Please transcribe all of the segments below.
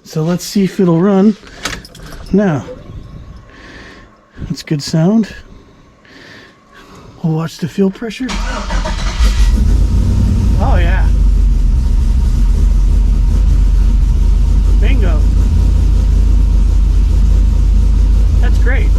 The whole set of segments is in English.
So let's see if it'll run now. That's good sound. We'll watch the fuel pressure. Oh yeah. Bingo. That's great.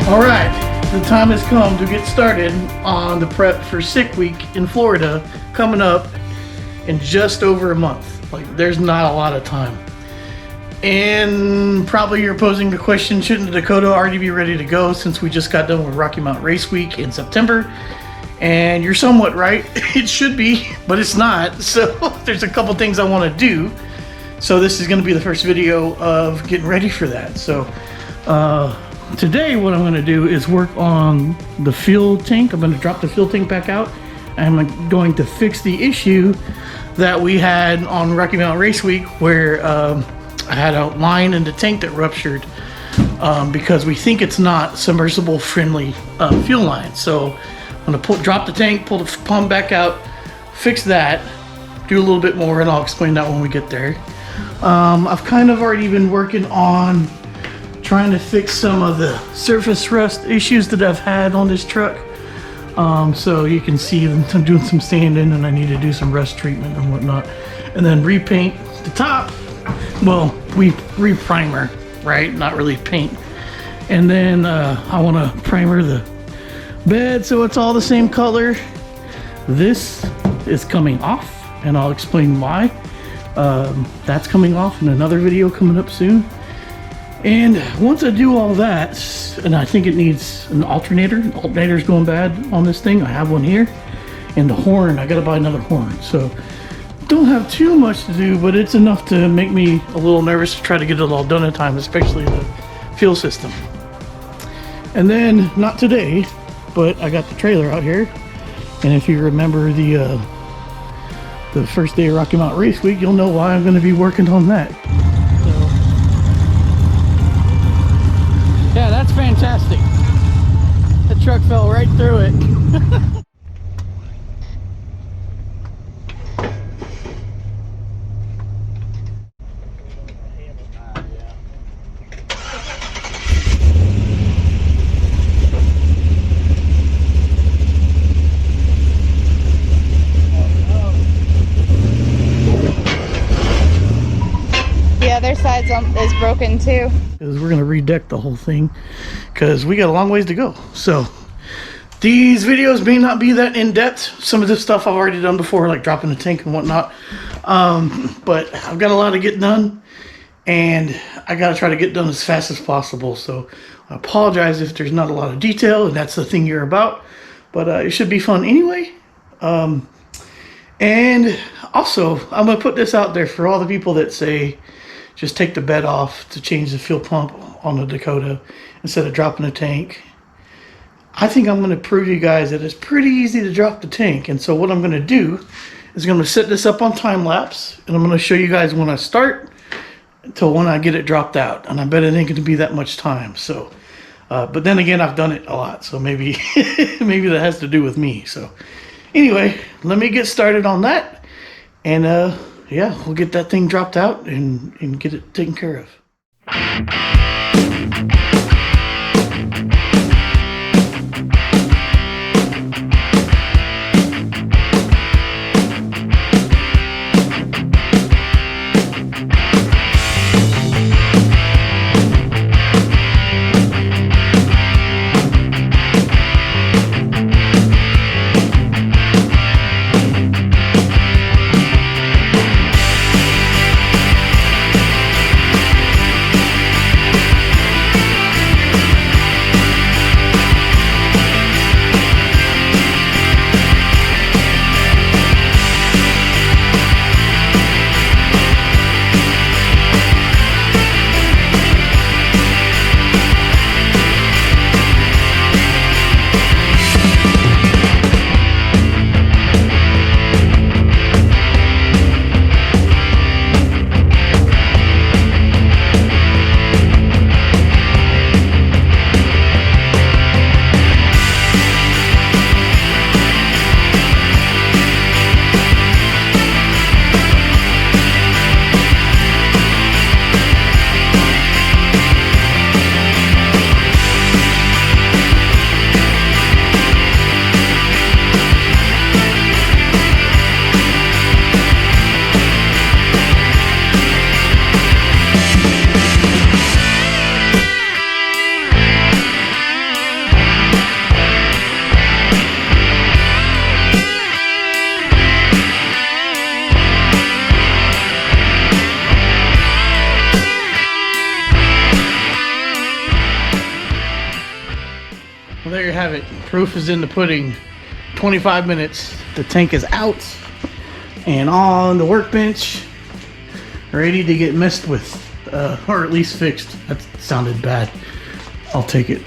Alright, the time has come to get started on the prep for Sick Week in Florida, coming up in just over a month. Like, there's not a lot of time. And probably you're posing the question, shouldn't the Dakota already be ready to go since we just got done with Rocky Mountain Race Week in September? And you're somewhat right, it should be, but it's not. So there's a couple things I want to do. So this is going to be the first video of getting ready for that. So today what I'm going to do is work on the fuel tank. I'm going to drop the fuel tank back out. I'm going to fix the issue that we had on Rocky Mountain Race Week where I had a line in the tank that ruptured because we think it's not submersible friendly fuel line. So I'm going to drop the tank, pull the pump back out, fix that, do a little bit more, and I'll explain that when we get there. I've kind of already been working on trying to fix some of the surface rust issues that I've had on this truck. So you can see I'm doing some sanding and I need to do some rust treatment and whatnot. And then repaint the top. Well, we re-primer, right? Not really paint. And then I want to primer the bed so it's all the same color. This is coming off and I'll explain why. That's coming off in another video coming up soon. And once I do all that, and I think it needs an alternator. The alternator's going bad on this thing. I have one here. And the horn, I gotta buy another horn. So don't have too much to do, but it's enough to make me a little nervous to try to get it all done in time, especially the fuel system. And then, not today, but I got the trailer out here. And if you remember the first day of Rocky Mountain Race Week, you'll know why I'm gonna be working on that. Yeah, that's fantastic. The truck fell right through it. The other side is broken too. Because we're going to redeck the whole thing because we got a long ways to go. So these videos may not be that in-depth. Some of this stuff I've already done before, like dropping the tank and whatnot. But I've got a lot to get done and I got to try to get done as fast as possible. So I apologize if there's not a lot of detail and that's the thing you're about. But it should be fun anyway. And also, I'm going to put this out there for all the people that say, just take the bed off to change the fuel pump on the Dakota instead of dropping the tank. I think I'm going to prove you guys that it's pretty easy to drop the tank. And so what I'm going to do is I'm going to set this up on time-lapse. And I'm going to show you guys when I start until when I get it dropped out. And I bet it ain't going to be that much time. So, but then again, I've done it a lot. So maybe, maybe that has to do with me. So anyway, let me get started on that. And yeah, we'll get that thing dropped out and get it taken care of. have it. Proof is in the pudding. 25 minutes. The tank is out and on the workbench, ready to get messed with, or at least fixed. That sounded bad. I'll take it.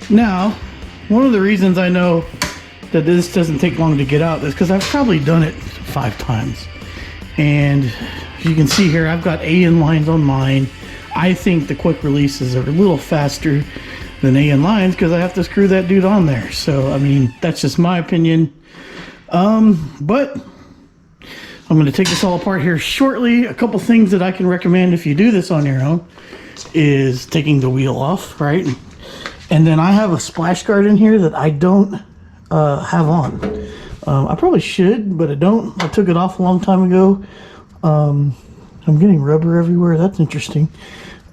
Now, one of the reasons I know that this doesn't take long to get out is because I've probably done it 5 times. And as you can see here, I've got AN lines on mine. I think the quick releases are a little faster than AN lines because I have to screw that dude on there. So, I mean, that's just my opinion. But I'm going to take this all apart here shortly. A couple things that I can recommend if you do this on your own is taking the wheel off, right? And then I have a splash guard in here that I don't have on. I probably should, but I don't. I took it off a long time ago. I'm getting rubber everywhere. That's interesting.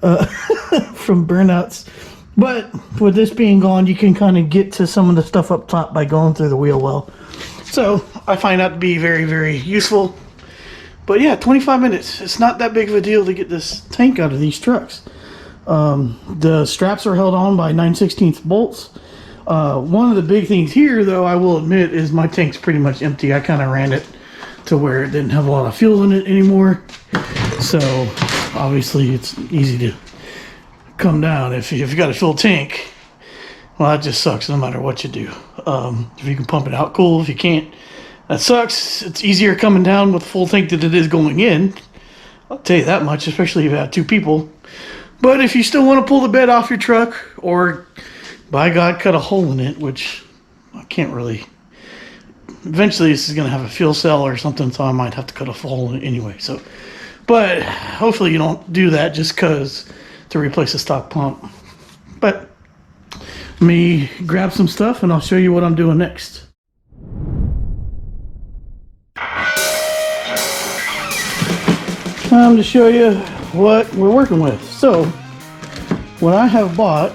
From burnouts. But with this being gone, you can kind of get to some of the stuff up top by going through the wheel well. So I find that to be very, very useful. But yeah, 25 minutes. It's not that big of a deal to get this tank out of these trucks. The straps are held on by 9/16 bolts. One of the big things here, though, I will admit, is my tank's pretty much empty. I kind of ran it to where it didn't have a lot of fuel in it anymore. So obviously it's easy to come down. If you've got a full tank, well, that just sucks no matter what you do. If you can pump it out, cool. If you can't, that sucks. It's easier coming down with a full tank than it is going in. I'll tell you that much, especially if you have 2 people. But if you still want to pull the bed off your truck, or by God, cut a hole in it, which I can't really. Eventually, this is going to have a fuel cell or something, so I might have to cut a hole in it anyway. So, but hopefully you don't do that just because to replace a stock pump. But let me grab some stuff and I'll show you what I'm doing next. Time to show you what we're working with. So what I have bought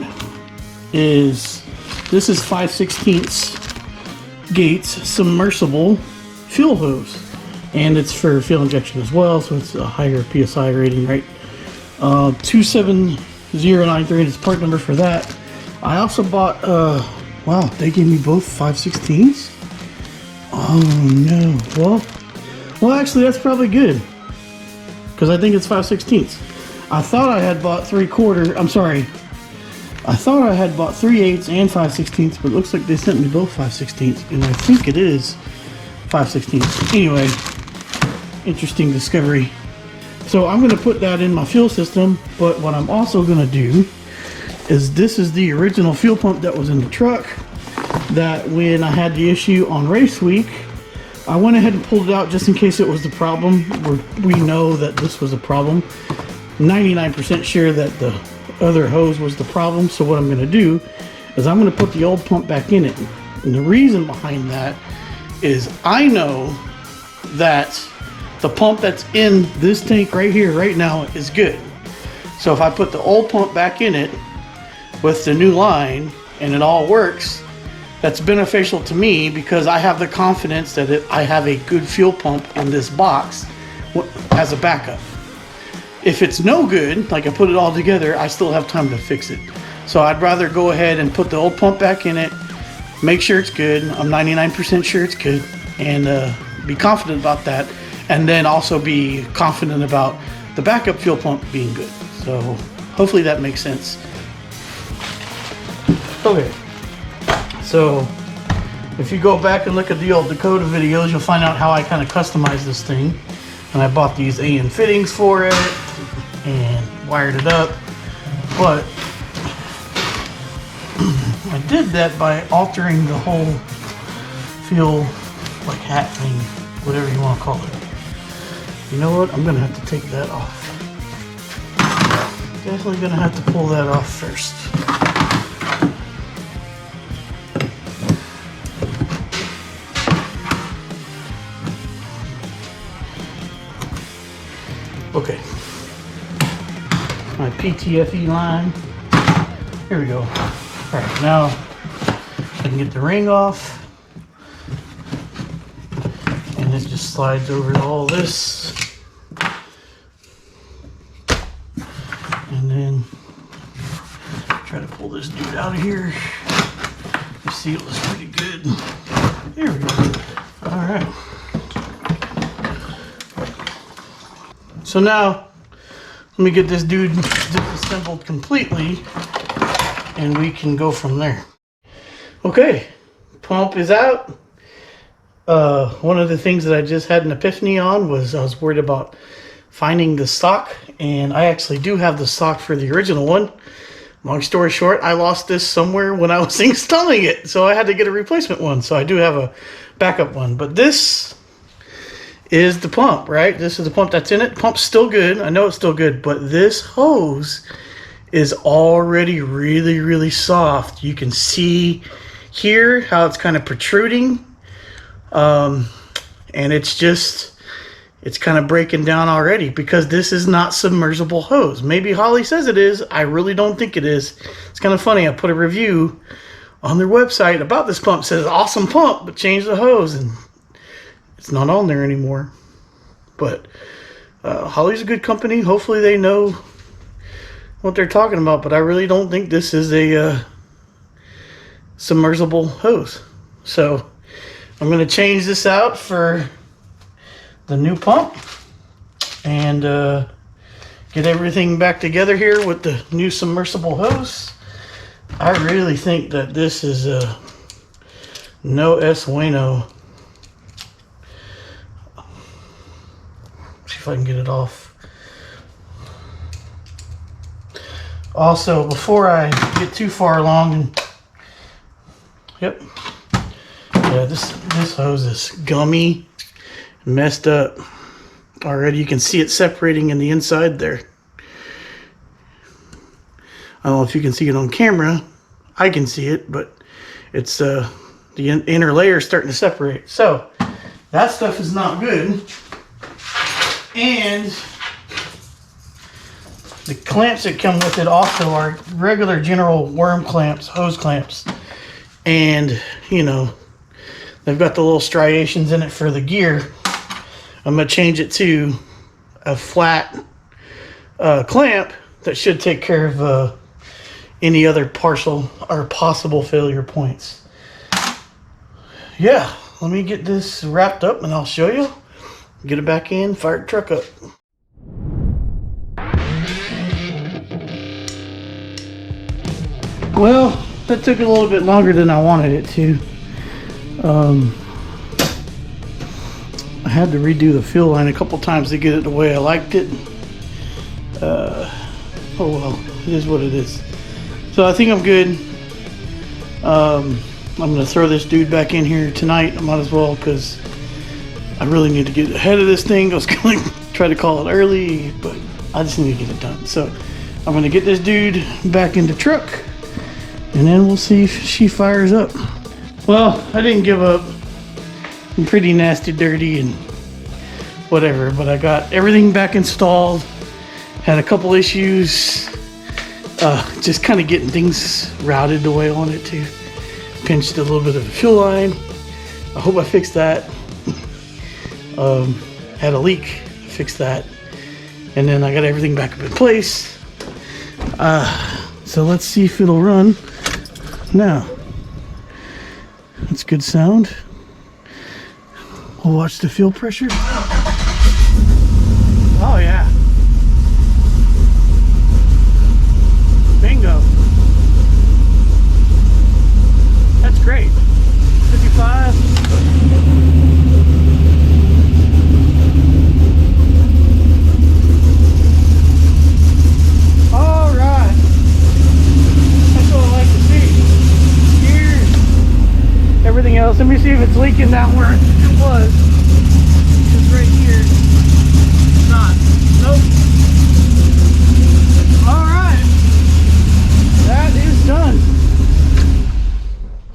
is, this is 5/16 Gates submersible fuel hose, and it's for fuel injection as well, so it's a higher PSI rating, right? 27093 is part number for that. I also bought wow, they gave me both 5/16s. Oh no. Well actually that's probably good, because I think it's 5/16. I thought I had bought 3/4. I'm sorry, I thought I had bought 3/8 and 5/16, but it looks like they sent me both 5/16, and I think it is 5/16. Anyway, interesting discovery. So I'm going to put that in my fuel system, but what I'm also going to do is, this is the original fuel pump that was in the truck, that when I had the issue on race week, I went ahead and pulled it out just in case it was the problem. We know that this was a problem. 99% sure that the other hose was the problem. So what I'm going to do is I'm going to put the old pump back in it. And the reason behind that is I know that the pump that's in this tank right here right now is good. So if I put the old pump back in it with the new line and it all works, that's beneficial to me because I have the confidence that I have a good fuel pump in this box as a backup. If it's no good, like I put it all together, I still have time to fix it. So I'd rather go ahead and put the old pump back in it, make sure it's good. I'm 99% sure it's good, and be confident about that. And then also be confident about the backup fuel pump being good. So hopefully that makes sense. Okay. So if you go back and look at the old Dakota videos, you'll find out how I kind of customized this thing. And I bought these AN fittings for it and wired it up. But I did that by altering the whole fuel like hat thing, whatever you want to call it. You know what? I'm going to have to take that off. Definitely going to have to pull that off first. Okay, my PTFE line, here we go. All right, now I can get the ring off, and it just slides over all this, and then try to pull this dude out of here. seal is pretty good. There we go. All right. So now, let me get this dude disassembled completely, and we can go from there. Okay, pump is out. One of the things that I just had an epiphany on was I was worried about finding the stock, and I actually do have the stock for the original one. Long story short, I lost this somewhere when I was installing it, so I had to get a replacement one. So I do have a backup one, but this is the pump, right? This is the pump that's in it. Pump's still good. I know it's still good, but this hose is already really, really soft. You can see here how it's kind of protruding. And it's kind of breaking down already because this is not submersible hose. Maybe Holly says it is. I really don't think it is. It's kind of funny. I put a review on their website about this pump. It says awesome pump, but change the hose, and it's not on there anymore. But Holly's a good company. Hopefully they know what they're talking about, but I really don't think this is a submersible hose. So I'm going to change this out for the new pump and get everything back together here with the new submersible hose. I really think that this is no es bueno. See if I can get it off. Also, before I get too far along, and yep, yeah, this hose is gummy, messed up already. You can see it separating in the inside there. I don't know if you can see it on camera. I can see it, but it's the inner layer is starting to separate. So that stuff is not good. And the clamps that come with it also are regular general worm clamps, hose clamps. And, you know, they've got the little striations in it for the gear. I'm going to change it to a flat clamp that should take care of any other partial or possible failure points. Yeah, let me get this wrapped up and I'll show you. Get it back in, fire the truck up. Well, that took a little bit longer than I wanted it to. I had to redo the fuel line a couple times to get it the way I liked it. Oh well, it is what it is. So I think I'm good. I'm gonna throw this dude back in here tonight. I might as well, because I really need to get ahead of this thing. I was gonna try to call it early, but I just need to get it done. So I'm gonna get this dude back in the truck, and then we'll see if she fires up. Well, I didn't give up. I'm pretty nasty, dirty, and whatever, but I got everything back installed. Had a couple issues, just kind of getting things routed the way I wanted to. Pinched a little bit of the fuel line. I hope I fixed that. Had a leak, fixed that. And then I got everything back up in place. So let's see if it'll run. Now, that's good sound. We'll watch the fuel pressure. Oh yeah. Bingo. That's great. 55. All right. That's what I like to see. Here's everything else. Let me see if it's leaking down where it was. Because right here, it's not. Nope. All right. That is done.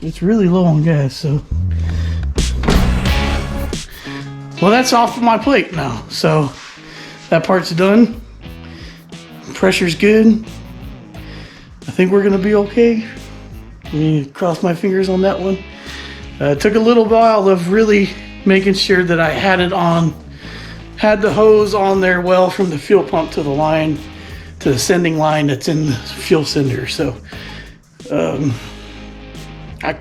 It's really low on gas, so. Well, that's off of my plate now. So that part's done. Pressure's good. I think we're gonna be okay. Let me cross my fingers on that one. It took a little while of really making sure that I had it on, had the hose on there well from the fuel pump to the line, to the sending line that's in the fuel sender. So I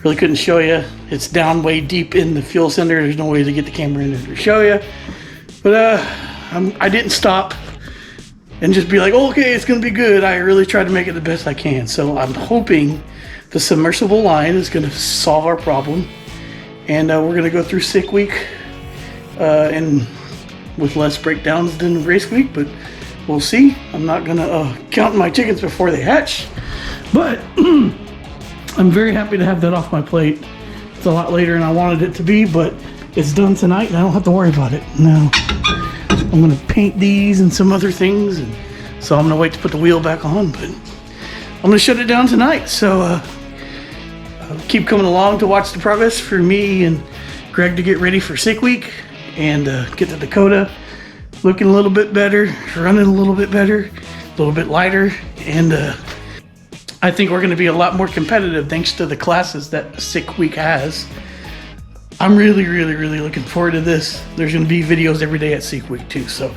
Really couldn't show you. It's down way deep in the fuel center. There's no way to get the camera in there to show you. But I didn't stop and just be like, oh, okay, it's gonna be good. I really tried to make it the best I can. So I'm hoping the submersible line is gonna solve our problem. And we're gonna go through sick week and with less breakdowns than race week, but we'll see. I'm not gonna count my chickens before they hatch, but I'm very happy to have that off my plate. It's a lot later than I wanted it to be, but it's done tonight and I don't have to worry about it. Now, I'm gonna paint these and some other things, and so I'm gonna wait to put the wheel back on, but I'm gonna shut it down tonight. So keep coming along to watch the progress for me and Greg to get ready for sick week and get the Dakota looking a little bit better, running a little bit better, a little bit lighter, and I think we're going to be a lot more competitive thanks to the classes that sick week has. I'm really looking forward to this. There's going to be videos every day at sick week too, so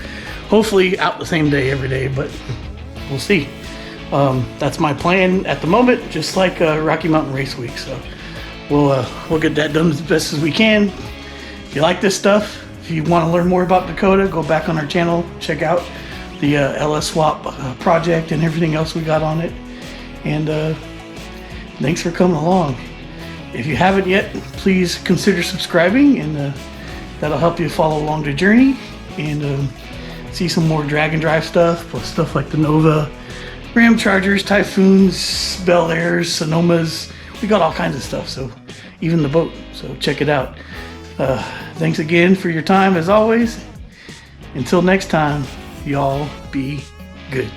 hopefully out the same day every day, but we'll see. That's my plan at the moment, just like Rocky Mountain Race Week. So we'll get that done as best as we can. If you like this stuff, if you want to learn more about Dakota, go back on our channel, check out the LS swap project and everything else we got on it. And thanks for coming along. If you haven't yet, please consider subscribing, and that'll help you follow along the journey and see some more drag and drive stuff, plus stuff like the Nova, Ram Chargers, Typhoons, Bel Airs, Sonomas. We got all kinds of stuff, so even the boat. So check it out. Thanks again for your time as always. Until next time, y'all be good.